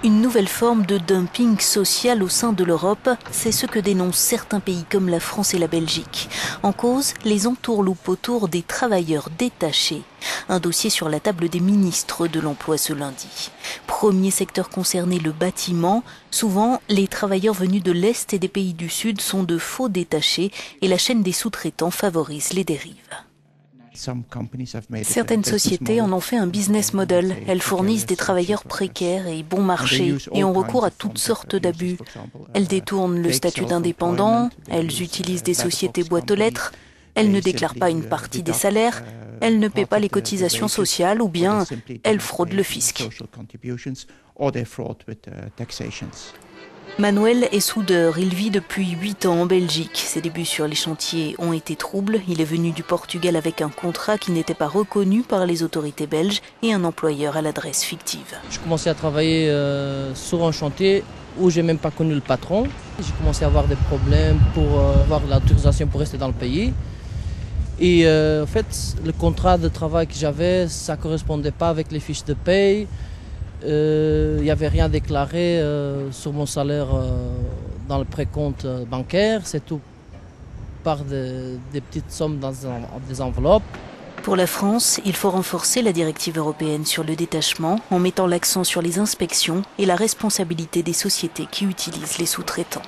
Une nouvelle forme de dumping social au sein de l'Europe, c'est ce que dénoncent certains pays comme la France et la Belgique. En cause, les entourloupes autour des travailleurs détachés. Un dossier sur la table des ministres de l'Emploi ce lundi. Premier secteur concerné, le bâtiment. Souvent, les travailleurs venus de l'Est et des pays du Sud sont de faux détachés et la chaîne des sous-traitants favorise les dérives. Certaines sociétés en ont fait un business model. Elles fournissent des travailleurs précaires et bon marché et ont recours à toutes sortes d'abus. Elles détournent le statut d'indépendant, elles utilisent des sociétés boîtes aux lettres, elles ne déclarent pas une partie des salaires, elles ne paient pas les cotisations sociales ou bien elles fraudent le fisc. Manuel est soudeur, il vit depuis 8 ans en Belgique. Ses débuts sur les chantiers ont été troubles. Il est venu du Portugal avec un contrat qui n'était pas reconnu par les autorités belges et un employeur à l'adresse fictive. Je commençais à travailler sur un chantier où je n'ai même pas connu le patron. J'ai commencé à avoir des problèmes pour avoir l'autorisation pour rester dans le pays. Et en fait, le contrat de travail que j'avais, ça ne correspondait pas avec les fiches de paye. Il n'y avait rien déclaré sur mon salaire dans le précompte bancaire. C'est tout par des petites sommes dans des enveloppes. Pour la France, il faut renforcer la directive européenne sur le détachement en mettant l'accent sur les inspections et la responsabilité des sociétés qui utilisent les sous-traitants.